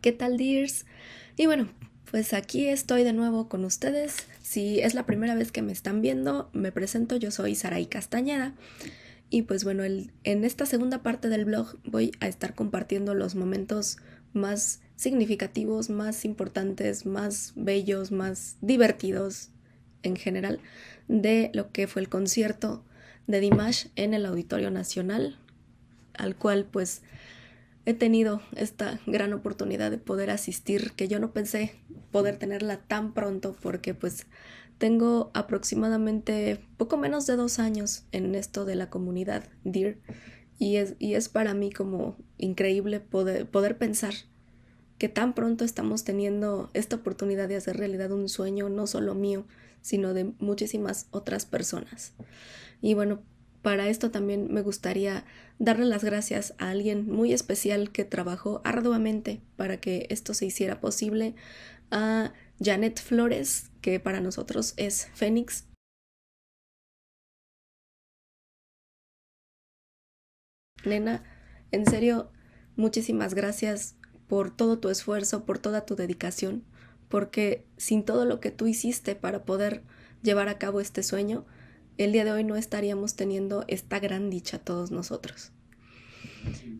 ¿Qué tal, dears? Y bueno, pues aquí estoy de nuevo con ustedes. Si es la primera vez que me están viendo, me presento, yo soy Saraí Castañeda. Y pues bueno, en esta segunda parte del blog voy a estar compartiendo los momentos más significativos, más importantes, más bellos, más divertidos en general de lo que fue el concierto de Dimash en el Auditorio Nacional, al cual pues he tenido esta gran oportunidad de poder asistir, que yo no pensé poder tenerla tan pronto, porque pues tengo aproximadamente poco menos de 2 años en esto de la comunidad DEAR, y es para mí como increíble poder pensar que tan pronto estamos teniendo esta oportunidad de hacer realidad un sueño no solo mío, sino de muchísimas otras personas. Y bueno, para esto también me gustaría darle las gracias a alguien muy especial que trabajó arduamente para que esto se hiciera posible, a Janet Flores, que para nosotros es Fénix. Nena, en serio, muchísimas gracias por todo tu esfuerzo, por toda tu dedicación, porque sin todo lo que tú hiciste para poder llevar a cabo este sueño, el día de hoy no estaríamos teniendo esta gran dicha todos nosotros.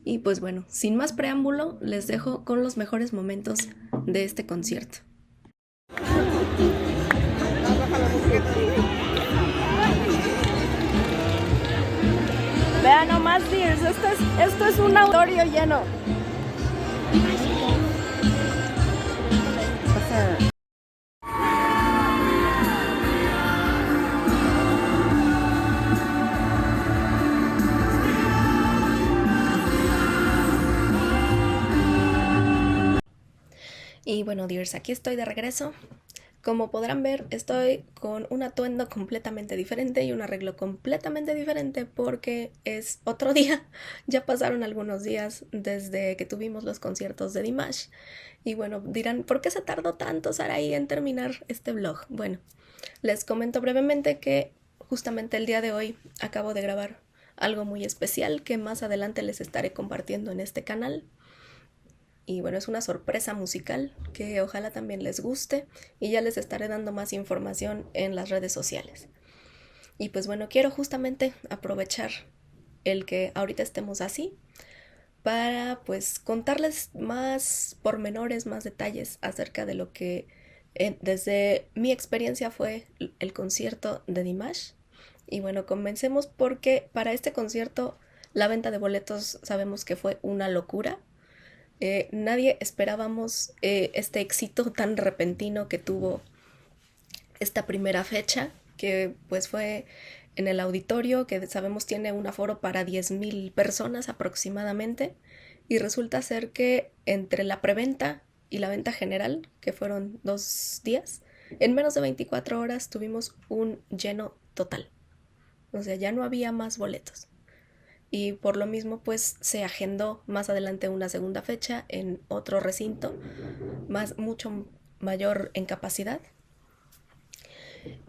Y pues bueno, sin más preámbulo, les dejo con los mejores momentos de este concierto. Vean nomás, dears, esto es un auditorio lleno. Y bueno, dears, aquí estoy de regreso. Como podrán ver, estoy con un atuendo completamente diferente y un arreglo completamente diferente porque es otro día. Ya pasaron algunos días desde que tuvimos los conciertos de Dimash. Y bueno, dirán, ¿por qué se tardó tanto, Saraí, en terminar este vlog? Bueno, les comento brevemente que justamente el día de hoy acabo de grabar algo muy especial que más adelante les estaré compartiendo en este canal. Y bueno, es una sorpresa musical que ojalá también les guste, y ya les estaré dando más información en las redes sociales. Y pues bueno, quiero justamente aprovechar el que ahorita estemos así para pues contarles más pormenores, más detalles acerca de lo que desde mi experiencia fue el concierto de Dimash. Y bueno, comencemos porque para este concierto la venta de boletos sabemos que fue una locura. Nadie esperábamos este éxito tan repentino que tuvo esta primera fecha, que pues fue en el auditorio, que sabemos tiene un aforo para 10,000 personas aproximadamente, y resulta ser que entre la preventa y la venta general, que fueron 2 días, en menos de 24 horas tuvimos un lleno total. O sea, ya no había más boletos, y por lo mismo pues se agendó más adelante una segunda fecha en otro recinto mucho mayor en capacidad.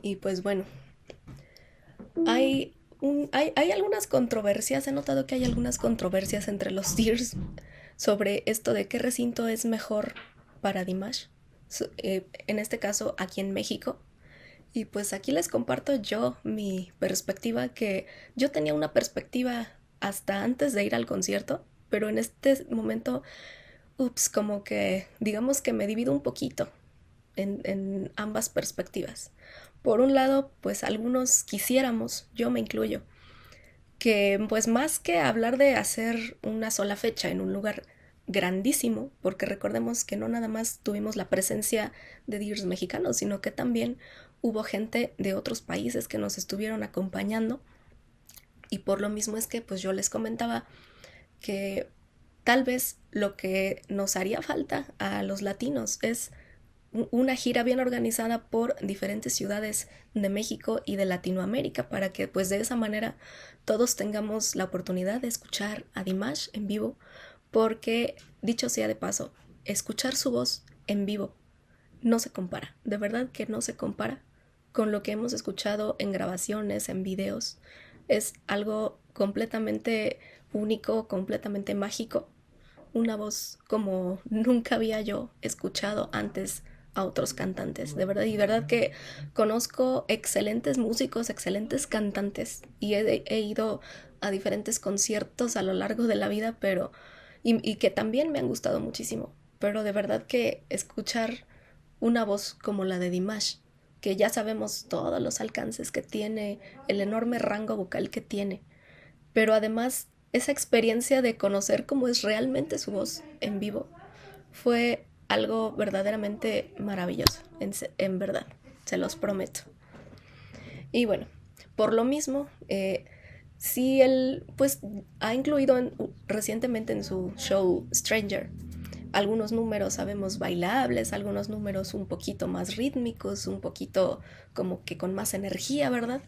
Y pues bueno, hay algunas controversias, he notado que hay algunas controversias entre los Dears sobre esto de qué recinto es mejor para Dimash, en este caso aquí en México. Y pues aquí les comparto yo mi perspectiva, que yo tenía una perspectiva hasta antes de ir al concierto, pero en este momento, como que digamos que me divido un poquito en ambas perspectivas. Por un lado, pues algunos quisiéramos, yo me incluyo, que pues más que hablar de hacer una sola fecha en un lugar grandísimo, porque recordemos que no nada más tuvimos la presencia de Dears mexicanos, sino que también hubo gente de otros países que nos estuvieron acompañando, y por lo mismo es que pues yo les comentaba que tal vez lo que nos haría falta a los latinos es una gira bien organizada por diferentes ciudades de México y de Latinoamérica, para que pues de esa manera todos tengamos la oportunidad de escuchar a Dimash en vivo, porque dicho sea de paso, escuchar su voz en vivo no se compara, de verdad que no se compara con lo que hemos escuchado en grabaciones, en videos. Es algo completamente único, completamente mágico, una voz como nunca había yo escuchado antes a otros cantantes, de verdad, y verdad que conozco excelentes músicos, excelentes cantantes, y he ido a diferentes conciertos a lo largo de la vida, pero, y que también me han gustado muchísimo, pero de verdad que escuchar una voz como la de Dimash, que ya sabemos todos los alcances que tiene, el enorme rango vocal que tiene, pero además esa experiencia de conocer cómo es realmente su voz en vivo fue algo verdaderamente maravilloso, en verdad, se los prometo. Y bueno, por lo mismo, sí él pues ha incluido recientemente en su show Stranger algunos números, sabemos, bailables, algunos números un poquito más rítmicos, un poquito como que con más energía, ¿verdad?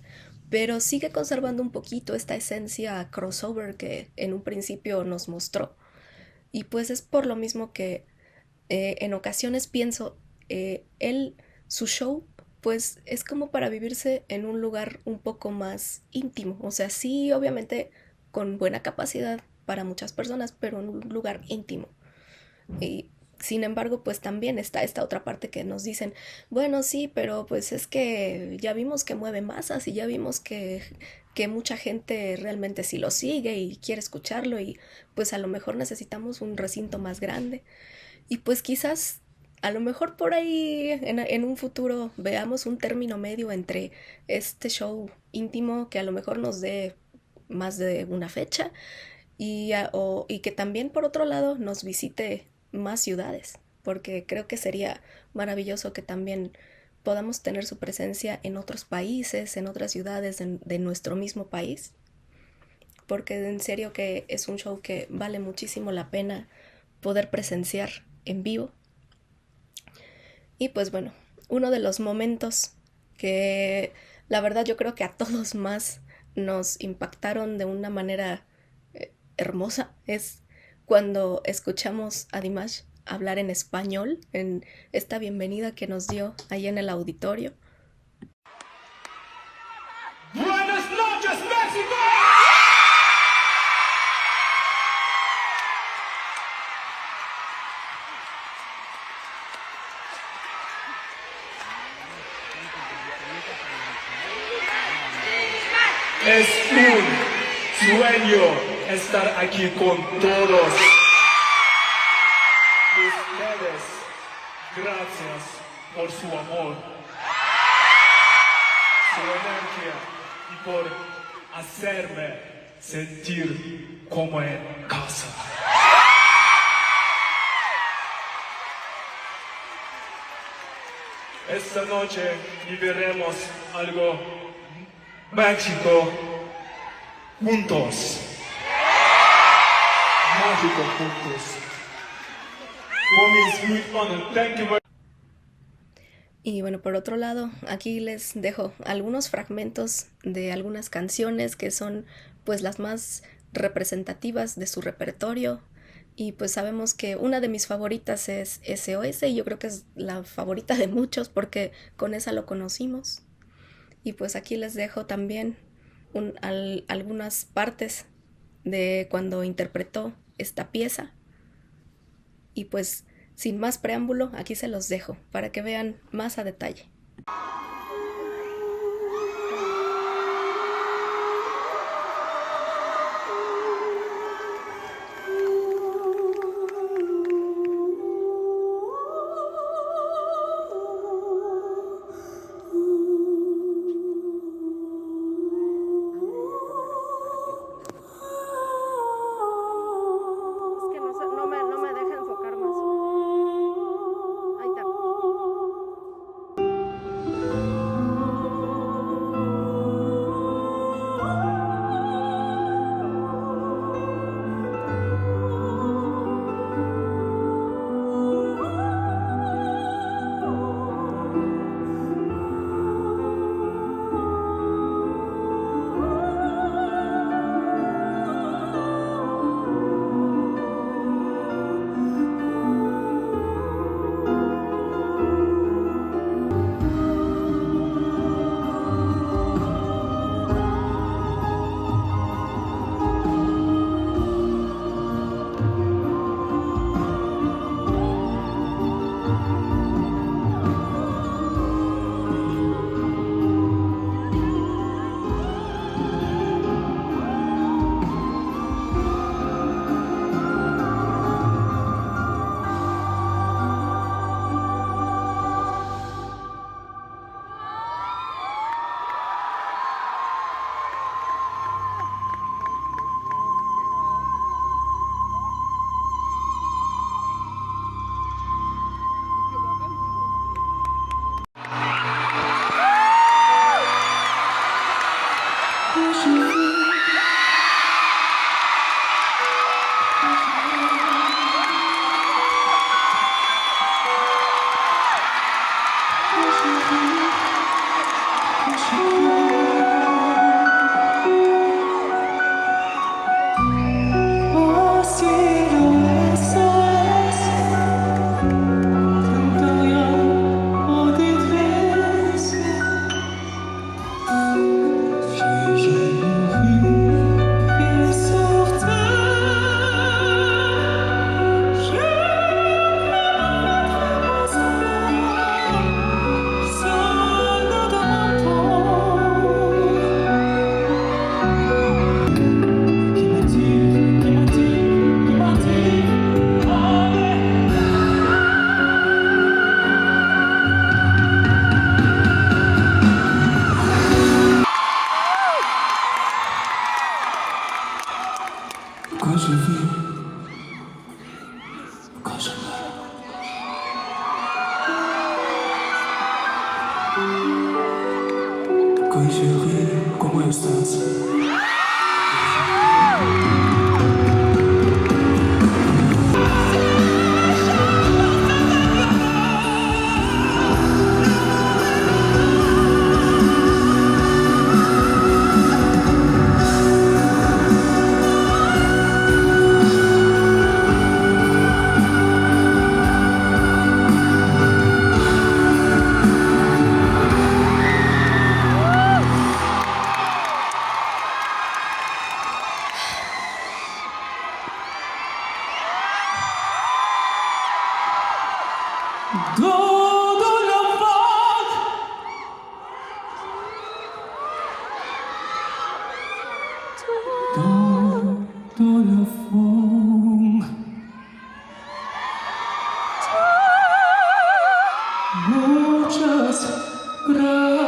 Pero sigue conservando un poquito esta esencia crossover que en un principio nos mostró. Y pues es por lo mismo que en ocasiones pienso, su show, pues es como para vivirse en un lugar un poco más íntimo. O sea, sí, obviamente con buena capacidad para muchas personas, pero en un lugar íntimo. Y sin embargo, pues también está esta otra parte que nos dicen, bueno, sí, pero pues es que ya vimos que mueve masas y ya vimos que mucha gente realmente sí lo sigue y quiere escucharlo y pues a lo mejor necesitamos un recinto más grande. Y pues quizás a lo mejor por ahí en un futuro veamos un término medio entre este show íntimo que a lo mejor nos dé más de una fecha y que también por otro lado nos visite más ciudades, porque creo que sería maravilloso que también podamos tener su presencia en otros países, en otras ciudades de nuestro mismo país, porque en serio que es un show que vale muchísimo la pena poder presenciar en vivo. Y pues bueno, uno de los momentos que la verdad yo creo que a todos más nos impactaron de una manera hermosa es cuando escuchamos a Dimash hablar en español en esta bienvenida que nos dio ahí en el auditorio. Buenas noches, México. Es un sueño estar aquí con todos ustedes. Gracias por su amor, su energía y por hacerme sentir como en casa. Esta noche viviremos algo mágico juntos. Mágico juntos. For me, it's really fun. Thank you very much. Y bueno, por otro lado, aquí les dejo algunos fragmentos de algunas canciones que son pues las más representativas de su repertorio. Y pues sabemos que una de mis favoritas es SOS y yo creo que es la favorita de muchos porque con esa lo conocimos. Y pues aquí les dejo también algunas partes de cuando interpretó esta pieza. Y pues sin más preámbulo, aquí se los dejo para que vean más a detalle. Es que no me deja enfocar más. Ahí está. Oi, chérie, ¿cómo estás? Todo lo todo lo muchas gracias.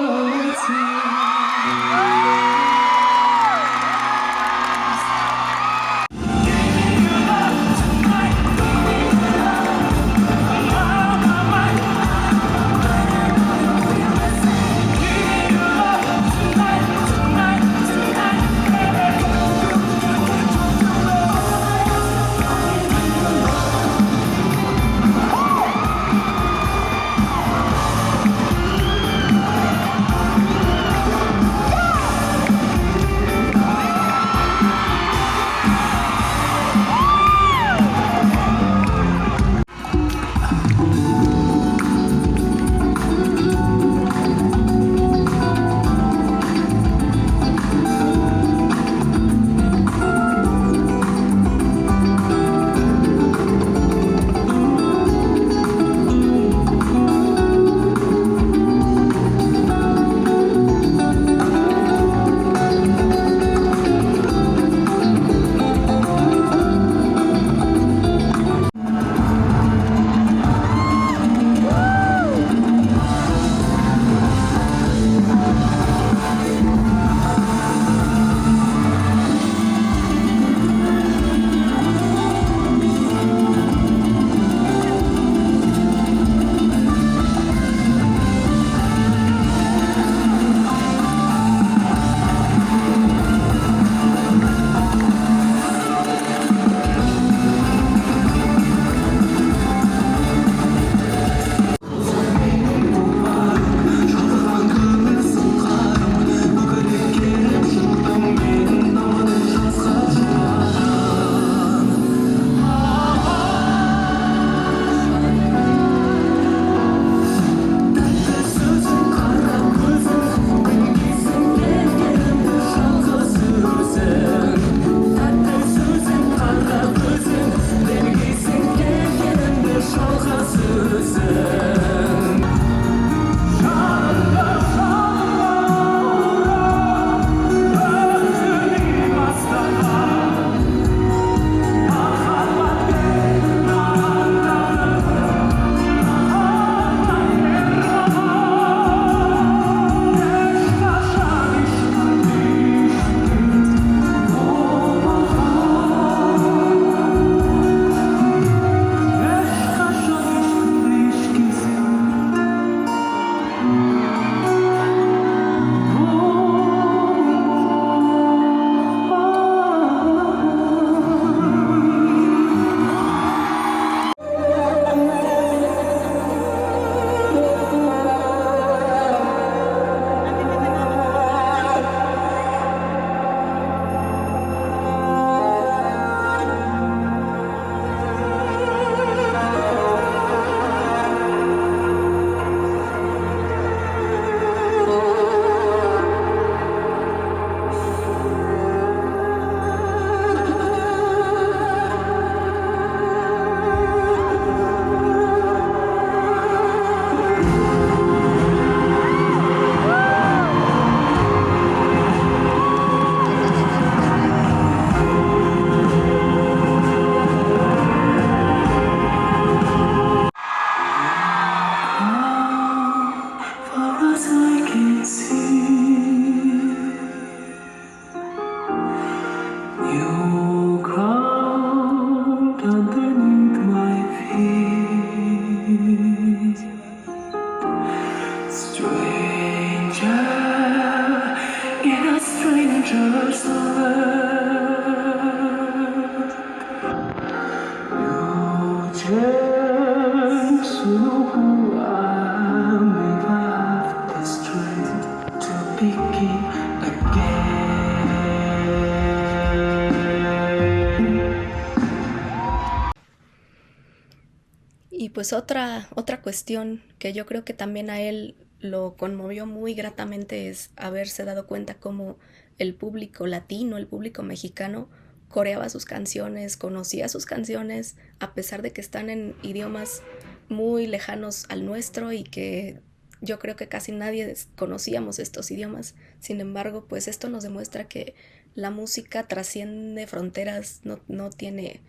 Y pues otra cuestión que yo creo que también a él lo conmovió muy gratamente es haberse dado cuenta cómo el público latino, el público mexicano, coreaba sus canciones, conocía sus canciones, a pesar de que están en idiomas muy lejanos al nuestro y que yo creo que casi nadie conocíamos estos idiomas. Sin embargo, pues esto nos demuestra que la música trasciende fronteras, no tiene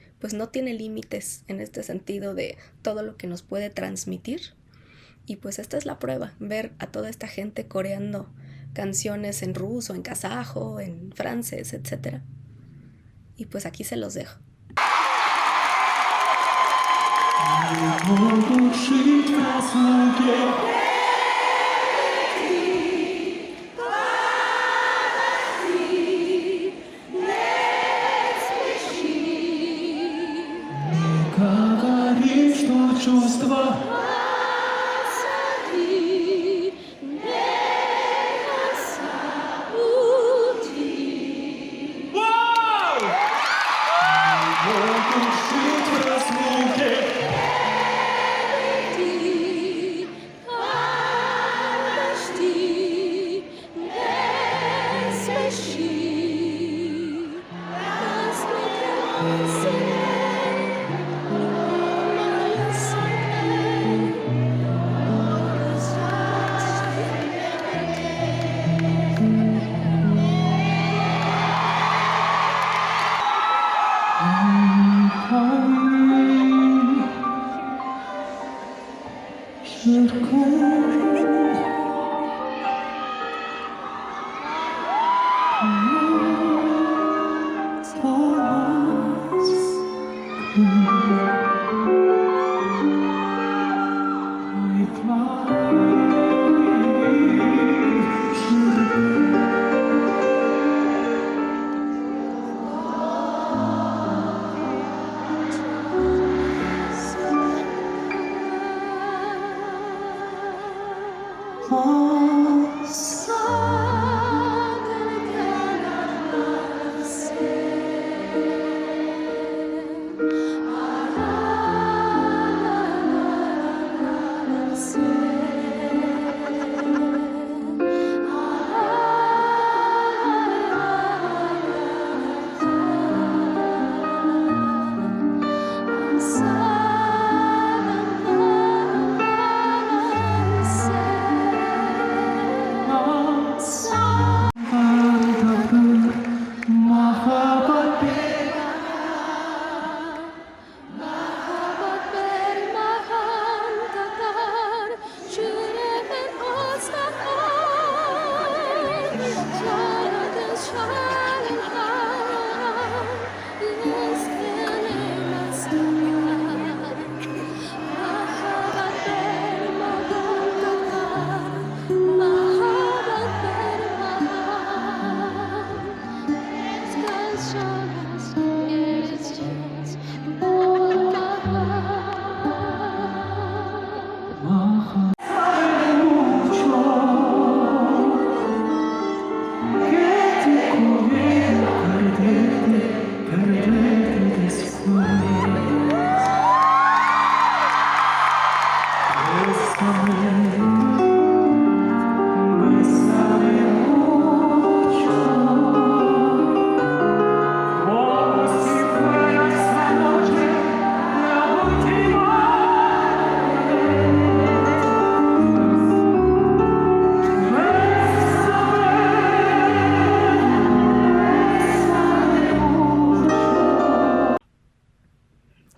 límites en este sentido de todo lo que nos puede transmitir. Y pues esta es la prueba, ver a toda esta gente coreando canciones en ruso, en kazajo, en francés, etc. Y pues aquí se los dejo.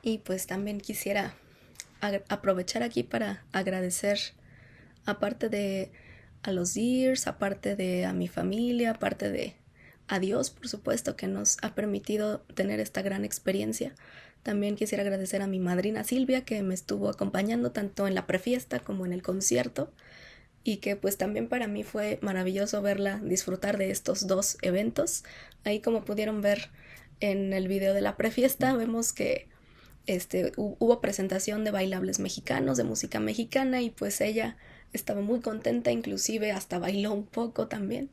Y pues también quisiera aprovechar aquí para agradecer, aparte de a los Dears, aparte de a mi familia, aparte de a Dios, por supuesto, que nos ha permitido tener esta gran experiencia. También quisiera agradecer a mi madrina Silvia, que me estuvo acompañando tanto en la prefiesta como en el concierto, y que pues también para mí fue maravilloso verla disfrutar de estos dos eventos. Ahí, como pudieron ver en el video de la prefiesta, vemos que Hubo presentación de bailables mexicanos, de música mexicana, y pues ella estaba muy contenta, inclusive hasta bailó un poco también.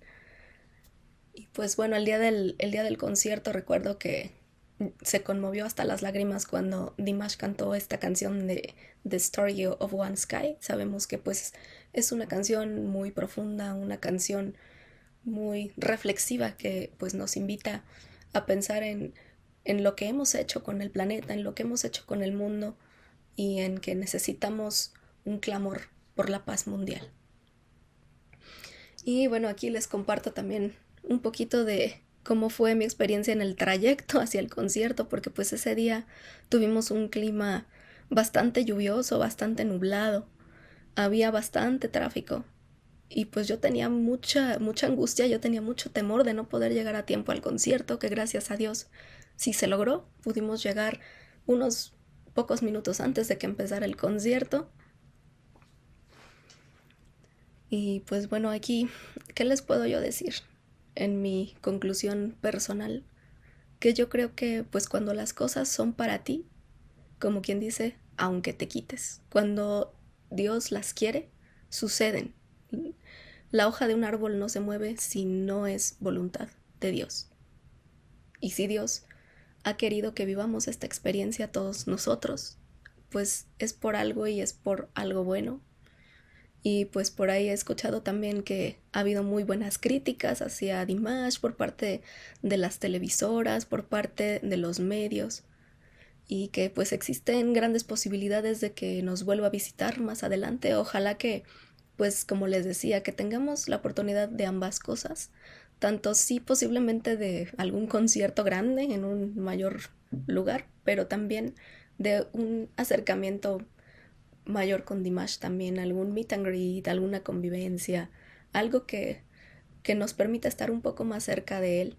Y pues bueno, el día del concierto recuerdo que se conmovió hasta las lágrimas cuando Dimash cantó esta canción de The Story of One Sky. Sabemos que pues es una canción muy profunda, una canción muy reflexiva que pues nos invita a pensar en lo que hemos hecho con el planeta, en lo que hemos hecho con el mundo y en que necesitamos un clamor por la paz mundial. Y bueno, aquí les comparto también un poquito de cómo fue mi experiencia en el trayecto hacia el concierto, porque pues ese día tuvimos un clima bastante lluvioso, bastante nublado, había bastante tráfico y pues yo tenía mucha angustia, yo tenía mucho temor de no poder llegar a tiempo al concierto, que gracias a Dios sí se logró, pudimos llegar unos pocos minutos antes de que empezara el concierto. Y pues bueno, aquí, ¿qué les puedo yo decir? En mi conclusión personal, que yo creo que pues cuando las cosas son para ti, como quien dice, aunque te quites, cuando Dios las quiere, suceden. La hoja de un árbol no se mueve si no es voluntad de Dios. Y si Dios ha querido que vivamos esta experiencia todos nosotros, pues es por algo y es por algo bueno. Y pues por ahí he escuchado también que ha habido muy buenas críticas hacia Dimash por parte de las televisoras, por parte de los medios, y que pues existen grandes posibilidades de que nos vuelva a visitar más adelante. Ojalá que, pues como les decía, que tengamos la oportunidad de ambas cosas, tanto sí posiblemente de algún concierto grande en un mayor lugar, pero también de un acercamiento mayor con Dimash también, algún meet and greet, alguna convivencia, algo que nos permita estar un poco más cerca de él,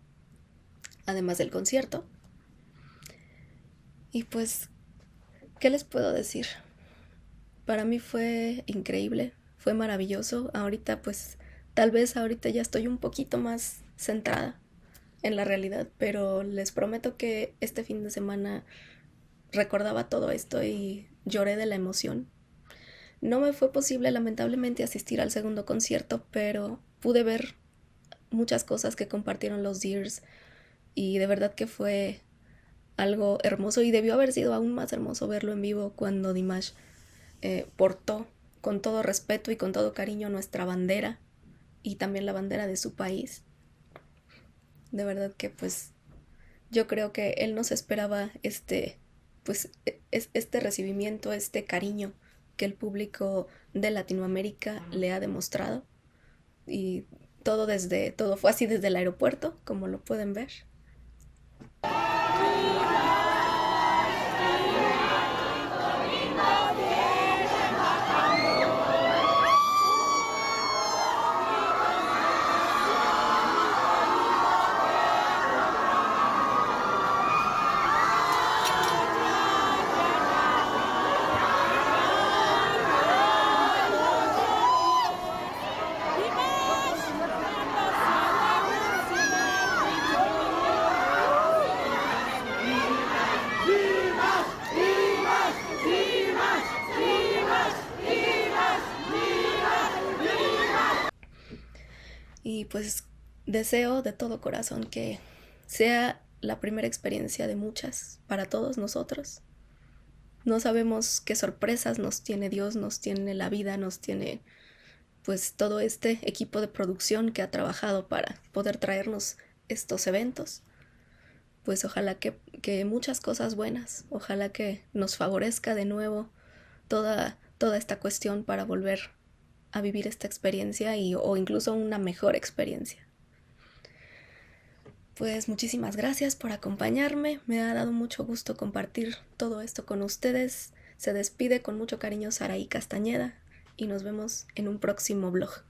además del concierto. Y pues, ¿qué les puedo decir? Para mí fue increíble, fue maravilloso. Ahorita pues, tal vez ahorita ya estoy un poquito más centrada en la realidad, pero les prometo que este fin de semana recordaba todo esto y lloré de la emoción. No me fue posible lamentablemente asistir al segundo concierto, pero pude ver muchas cosas que compartieron los Dears y de verdad que fue algo hermoso y debió haber sido aún más hermoso verlo en vivo cuando Dimash portó con todo respeto y con todo cariño nuestra bandera y también la bandera de su país. De verdad que pues yo creo que él no se esperaba este recibimiento, este cariño que el público de Latinoamérica le ha demostrado, y todo fue así desde el aeropuerto, como lo pueden ver. Y pues deseo de todo corazón que sea la primera experiencia de muchas para todos nosotros. No sabemos qué sorpresas nos tiene Dios, nos tiene la vida, nos tiene pues todo este equipo de producción que ha trabajado para poder traernos estos eventos. Pues ojalá que muchas cosas buenas, ojalá que nos favorezca de nuevo toda esta cuestión para volver a vivir esta experiencia o incluso una mejor experiencia. Pues muchísimas gracias por acompañarme, me ha dado mucho gusto compartir todo esto con ustedes. Se despide con mucho cariño Saraí Castañeda y nos vemos en un próximo vlog.